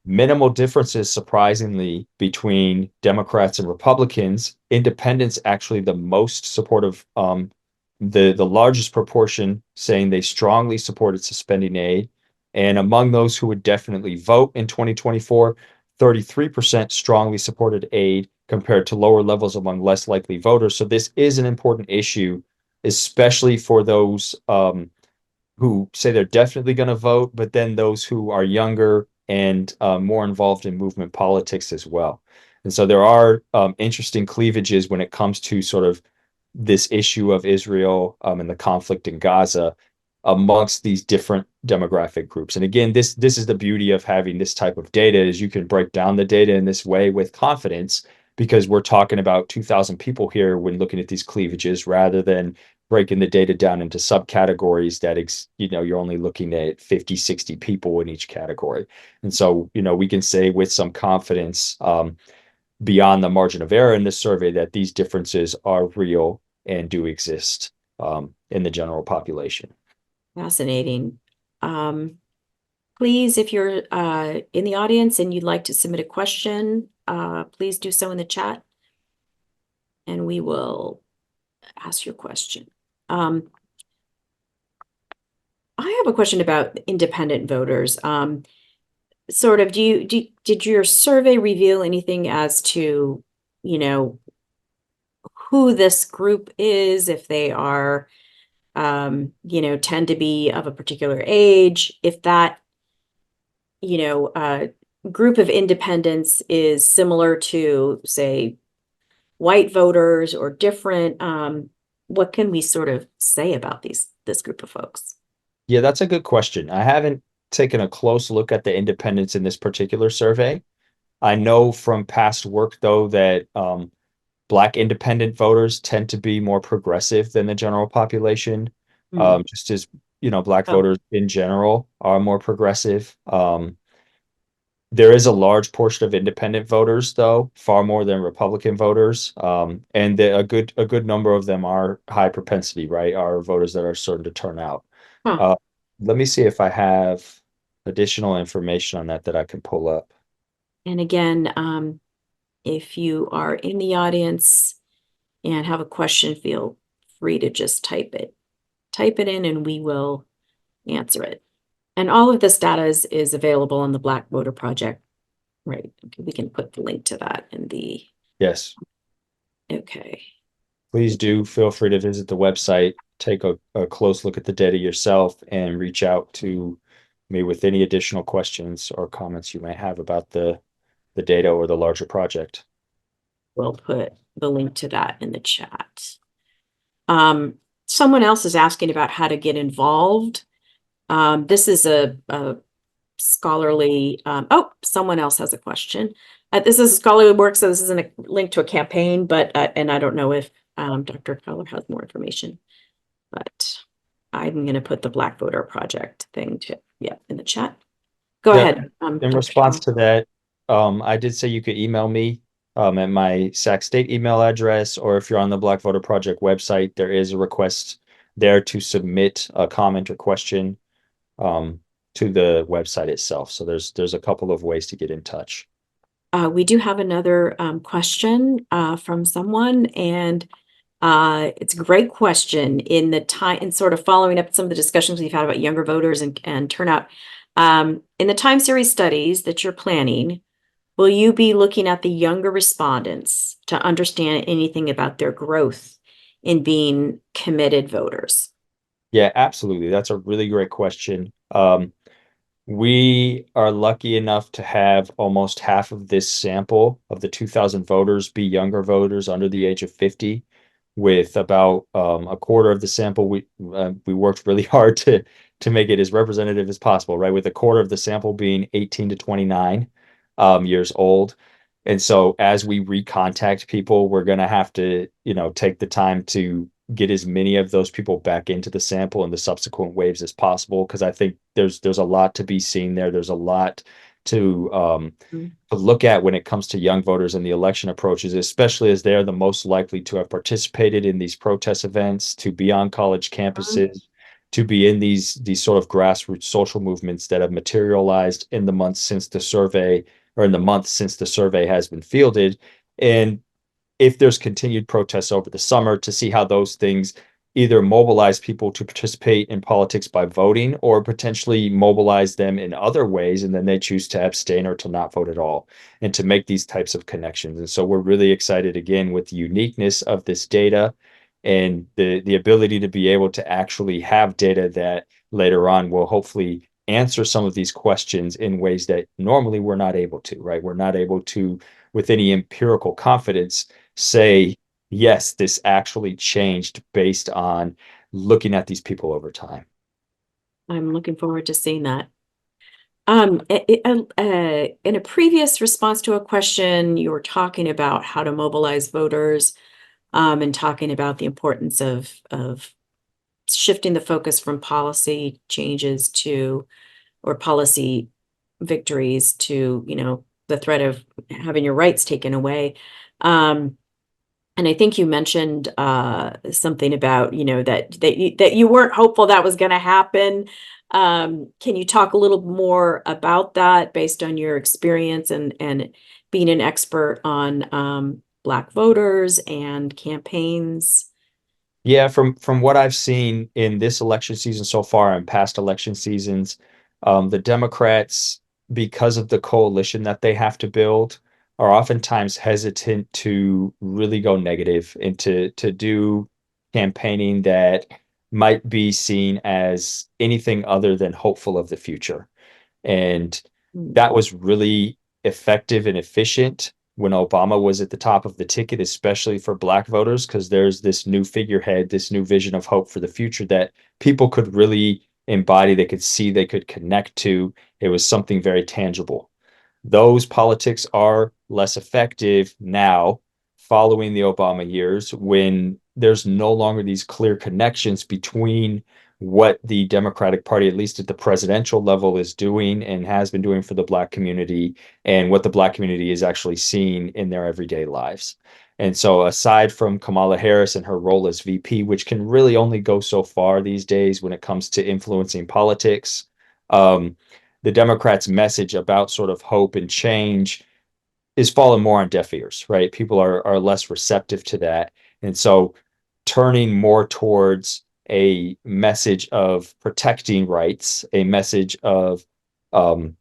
[SPEAKER 2] Minimal differences, surprisingly, between Democrats and Republicans. Independents actually the most supportive, the largest proportion saying they strongly supported suspending aid. And among those who would definitely vote in 2024, 33% strongly supported aid compared to lower levels among less likely voters. So this is an important issue, especially for those who say they're definitely going to vote, but then those who are younger and more involved in movement politics as well. And so there are interesting cleavages when it comes to sort of this issue of Israel and the conflict in Gaza amongst these different demographic groups. And again, this is the beauty of having this type of data, is you can break down the data in this way with confidence, because we're talking about 2,000 people here when looking at these cleavages, rather than breaking the data down into subcategories that you're only looking at 50, 60 people in each category. And so we can say with some confidence, beyond the margin of error in this survey, that these differences are real and do exist in the general population.
[SPEAKER 1] Fascinating. Please, if you're in the audience and you'd like to submit a question, please do so in the chat, and we will ask your question. I have a question about independent voters. Sort of, did your survey reveal anything as to, who this group is, if they are, tend to be of a particular age, if that, group of independents is similar to, say, white voters or different? What can we sort of say about this group of folks?
[SPEAKER 2] Yeah, that's a good question. I haven't taken a close look at the independents in this particular survey. I know from past work, though, that Black independent voters tend to be more progressive than the general population, just as, Black voters in general are more progressive. There is a large portion of independent voters, though, far more than Republican voters. And a good number of them are high propensity, right? Are voters that are certain to turn out. Let me see if I have additional information on that I can pull up.
[SPEAKER 1] And again, if you are in the audience and have a question, feel free to just type it in and we will answer it. And all of this data is available on the Black Voter Project, right? We can put the link to that in the...
[SPEAKER 2] Yes.
[SPEAKER 1] Okay.
[SPEAKER 2] Please do feel free to visit the website, take a close look at the data yourself, and reach out to me with any additional questions or comments you may have about the data or the larger project.
[SPEAKER 1] We'll put the link to that in the chat. Someone else is asking about how to get involved. This is a scholarly, someone else has a question. This is a scholarly work, so this isn't a link to a campaign, but, and I don't know if Dr. Keller has more information, but I'm going to put the Black Voter Project thing in the chat. Go ahead.
[SPEAKER 2] In response to that, I did say you could email me at my Sac State email address, or if you're on the Black Voter Project website, there is a request there to submit a comment or question to the website itself. So there's a couple of ways to get in touch.
[SPEAKER 1] We do have another question from someone, and it's a great question in the time, and sort of following up some of the discussions we've had about younger voters and turnout. In the time series studies that you're planning, will you be looking at the younger respondents to understand anything about their growth in being committed voters?
[SPEAKER 2] Yeah, absolutely. That's a really great question. We are lucky enough to have almost half of this sample of the 2,000 voters be younger voters under the age of 50, with about a quarter of the sample. We worked really hard to make it as representative as possible, right? With a quarter of the sample being 18 to 29 years old. And so as we recontact people, we're going to have to, take the time to get as many of those people back into the sample in the subsequent waves as possible, because I think there's a lot to be seen there. There's a lot to look at when it comes to young voters and the election approaches, especially as they are the most likely to have participated in these protest events, to be on college campuses, to be in these sort of grassroots social movements that have materialized in the months since the survey, or in the month since the survey has been fielded. And if there's continued protests over the summer, to see how those things either mobilize people to participate in politics by voting, or potentially mobilize them in other ways, and then they choose to abstain or to not vote at all, and to make these types of connections. And so we're really excited, again, with the uniqueness of this data and the ability to be able to actually have data that later on will hopefully answer some of these questions in ways that normally we're not able to, right? We're not able to, with any empirical confidence, say, yes, this actually changed based on looking at these people over time.
[SPEAKER 1] I'm looking forward to seeing that. In a previous response to a question, you were talking about how to mobilize voters, and talking about the importance of shifting the focus from policy changes to, or policy victories to, the threat of having your rights taken away. And I think you mentioned something about, that you weren't hopeful that was going to happen. Can you talk a little more about that based on your experience and being an expert on Black voters and campaigns?
[SPEAKER 2] Yeah, from what I've seen in this election season so far and past election seasons, the Democrats, because of the coalition that they have to build, are oftentimes hesitant to really go negative and to do campaigning that might be seen as anything other than hopeful of the future. And
[SPEAKER 1] Mm.
[SPEAKER 2] that was really effective and efficient when Obama was at the top of the ticket, especially for Black voters, because there's this new figurehead, this new vision of hope for the future that people could really embody, they could see, they could connect to. It was something very tangible. Those politics are less effective now following the Obama years, when there's no longer these clear connections between what the Democratic Party, at least at the presidential level, is doing and has been doing for the Black community, and what the Black community is actually seeing in their everyday lives. And so, aside from Kamala Harris and her role as VP, which can really only go so far these days when it comes to influencing politics, the Democrats' message about sort of hope and change is falling more on deaf ears, right? People are less receptive to that. And so turning more towards a message of protecting rights, a message of um,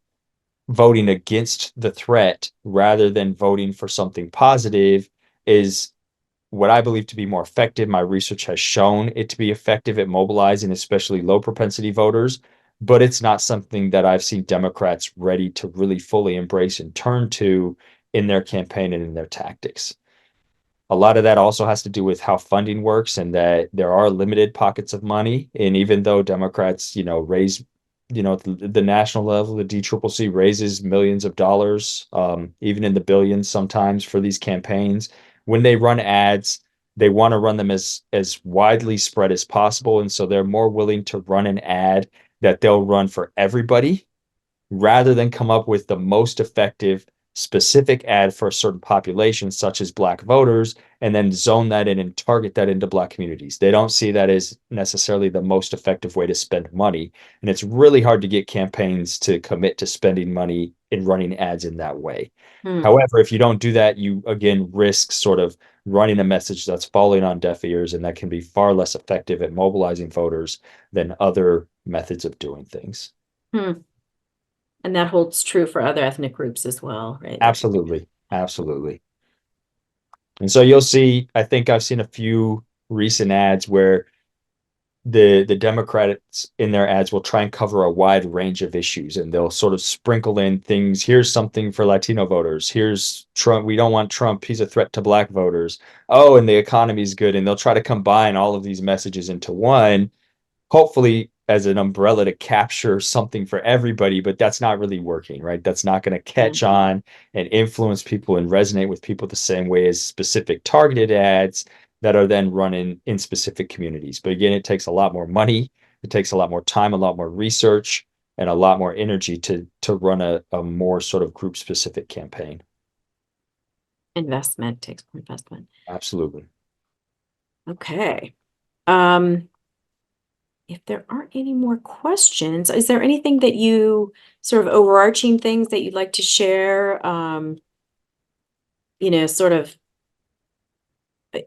[SPEAKER 2] voting against the threat rather than voting for something positive, is what I believe to be more effective. My research has shown it to be effective at mobilizing, especially low propensity voters, but it's not something that I've seen Democrats ready to really fully embrace and turn to in their campaign and in their tactics. A lot of that also has to do with how funding works, and that there are limited pockets of money. And even though Democrats, raise, the national level, the DCCC raises millions of dollars, even in the billions sometimes, for these campaigns, when they run ads, they want to run them as widely spread as possible. And so they're more willing to run an ad that they'll run for everybody, rather than come up with the most effective specific ad for a certain population, such as Black voters, and then zone that in and target that into Black communities. They don't see that as necessarily the most effective way to spend money. And it's really hard to get campaigns to commit to spending money in running ads in that way.
[SPEAKER 1] Hmm.
[SPEAKER 2] However, if you don't do that, you again risk sort of running a message that's falling on deaf ears, and that can be far less effective at mobilizing voters than other methods of doing things.
[SPEAKER 1] Hmm. And that holds true for other ethnic groups as well, right? Like,
[SPEAKER 2] Absolutely. Absolutely. And so you'll see, I think I've seen a few recent ads where the Democrats in their ads will try and cover a wide range of issues, and they'll sort of sprinkle in things. Here's something for Latino voters. Here's Trump. We don't want Trump. He's a threat to black voters. Oh, and the economy's good. And they'll try to combine all of these messages into one, hopefully as an umbrella to capture something for everybody, but that's not really working, right? That's not going to catch
[SPEAKER 1] mhm.
[SPEAKER 2] on and influence people and resonate with people the same way as specific targeted ads that are then run in specific communities. But again, it takes a lot more money, it takes a lot more time, a lot more research, and a lot more energy to run a more sort of group specific campaign.
[SPEAKER 1] Investment takes more investment.
[SPEAKER 2] Absolutely.
[SPEAKER 1] Okay. Um, if there aren't any more questions, is there anything that you sort of overarching things that you'd like to share? Sort of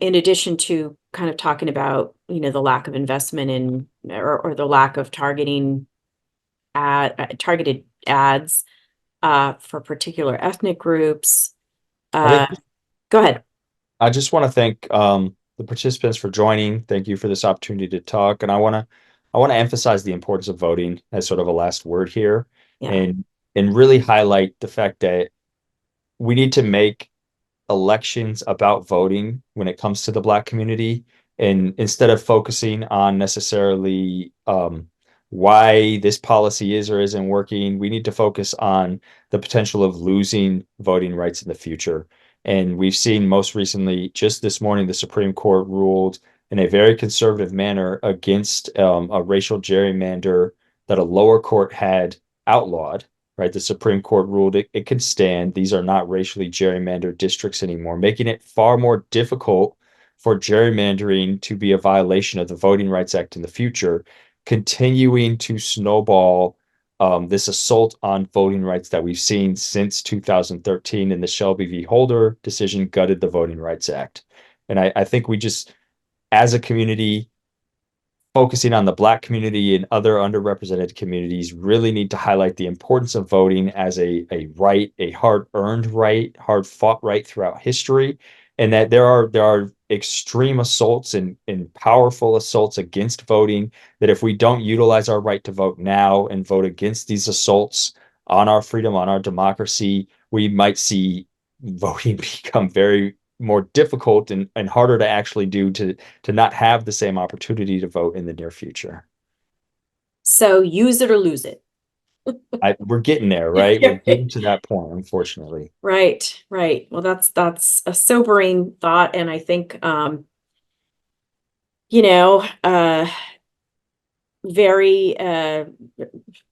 [SPEAKER 1] in addition to kind of talking about, the lack of investment in or the lack of targeted ads for particular ethnic groups.
[SPEAKER 2] I
[SPEAKER 1] Uh,
[SPEAKER 2] think
[SPEAKER 1] Go ahead.
[SPEAKER 2] I just want to thank the participants for joining. Thank you for this opportunity to talk, and I want to emphasize the importance of voting as sort of a last word here,
[SPEAKER 1] Yeah.
[SPEAKER 2] and really highlight the fact that we need to make elections about voting when it comes to the Black community, and instead of focusing on necessarily why this policy is or isn't working, we need to focus on the potential of losing voting rights in the future. And we've seen most recently, just this morning, the Supreme Court ruled in a very conservative manner against a racial gerrymander that a lower court had outlawed, right? The Supreme Court ruled it could stand. These are not racially gerrymandered districts anymore, making it far more difficult for gerrymandering to be a violation of the Voting Rights Act in the future, continuing to snowball this assault on voting rights that we've seen since 2013, and the Shelby v. Holder decision gutted the Voting Rights Act. And I think we just, as a community, focusing on the Black community and other underrepresented communities, really need to highlight the importance of voting as a right, a hard-earned right, hard-fought right throughout history, and that there are extreme assaults and powerful assaults against voting, that if we don't utilize our right to vote now and vote against these assaults on our freedom, on our democracy, we might see voting become very more difficult and harder to actually do, to not have the same opportunity to vote in the near future.
[SPEAKER 1] So use it or lose it.
[SPEAKER 2] We're getting there, right? We're getting to that point, unfortunately.
[SPEAKER 1] Right, right. Well, that's a sobering thought, and I think you know, very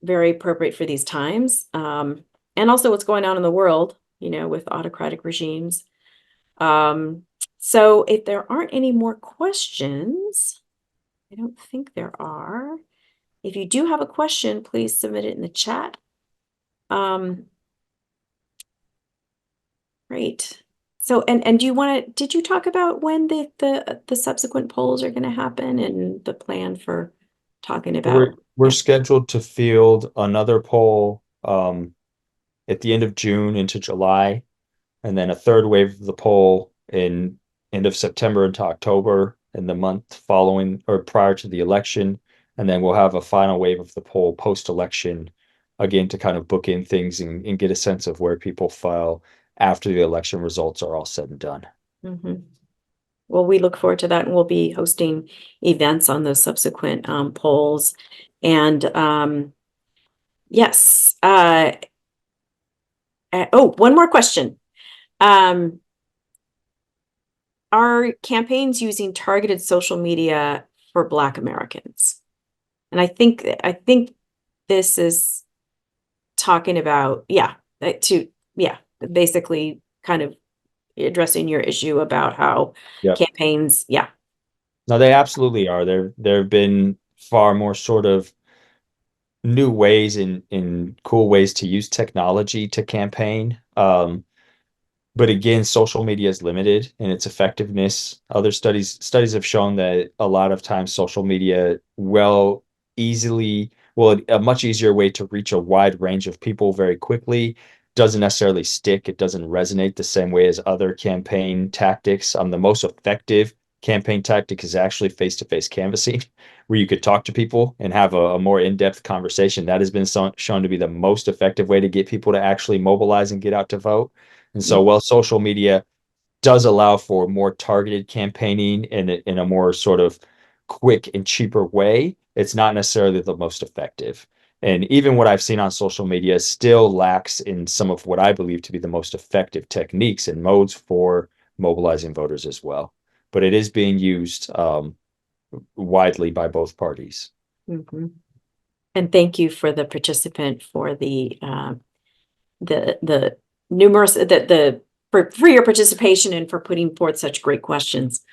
[SPEAKER 1] very appropriate for these times. And also what's going on in the world, with autocratic regimes. So if there aren't any more questions, I don't think there are. If you do have a question, please submit it in the chat. Great. So, and do you did you talk about when the subsequent polls are going to happen and the plan for talking
[SPEAKER 2] We're
[SPEAKER 1] about?
[SPEAKER 2] we're
[SPEAKER 1] Yeah.
[SPEAKER 2] scheduled to field another poll at the end of June into July, and then a third wave of the poll in end of September into October in the month following or prior to the election. And then we'll have a final wave of the poll post-election, again, to kind of book in things and get a sense of where people file after the election results are all said and done.
[SPEAKER 1] Mhm. Well, we look forward to that, and we'll be hosting events on those subsequent polls. And yes, oh, one more question. Um, are campaigns using targeted social media for Black Americans? And I think this is talking about, yeah, yeah, basically kind of addressing your issue about how
[SPEAKER 2] Yep.
[SPEAKER 1] campaigns, yeah.
[SPEAKER 2] No, they absolutely are. There have been far more sort of new ways in cool ways to use technology to campaign. But again, social media is limited in its effectiveness. Other studies have shown that a lot of times social media easily well, a much easier way to reach a wide range of people very quickly. Doesn't necessarily stick. It doesn't resonate the same way as other campaign tactics. The most effective campaign tactic is actually face-to-face canvassing, where you could talk to people and have a more in-depth conversation. That has been shown to be the most effective way to get people to actually mobilize and get out to vote. And so, while social media does allow for more targeted campaigning in a more sort of quick and cheaper way, it's not necessarily the most effective. And even what I've seen on social media still lacks in some of what I believe to be the most effective techniques and modes for mobilizing voters as well. But it is being used widely by both parties.
[SPEAKER 1] Mhm. And thank you for the participant for the numerous for your participation and for putting forth such great questions.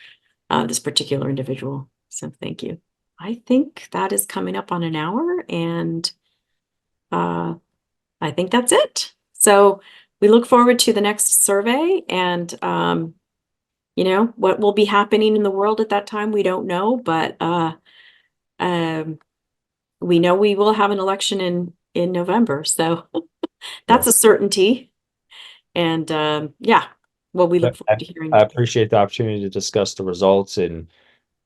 [SPEAKER 1] This particular individual. So thank you. I think that is coming up on an hour, and I think that's it. So we look forward to the next survey, and you know, what will be happening in the world at that time, we don't know, but we know we will have an election in November. So that's a certainty. And yeah, well, we look forward to hearing.
[SPEAKER 2] I appreciate the opportunity to discuss the results and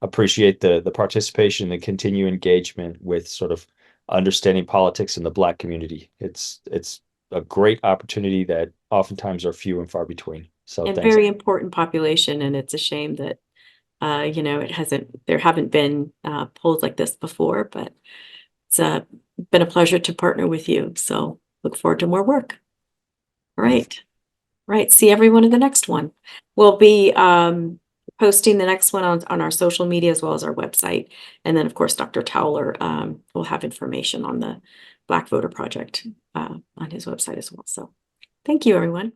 [SPEAKER 2] appreciate the participation and continued engagement with sort of understanding politics in the Black community. It's a great opportunity that oftentimes are few and far between. So
[SPEAKER 1] And
[SPEAKER 2] thanks.
[SPEAKER 1] very important population, and it's a shame that you know, there haven't been polls like this before, but it's been a pleasure to partner with you. So look forward to more work. All right. Right. See everyone in the next one. We'll be posting the next one on our social media as well as our website. And then, of course, Dr. Towler will have information on the Black Voter Project on his website as well. So thank you, everyone.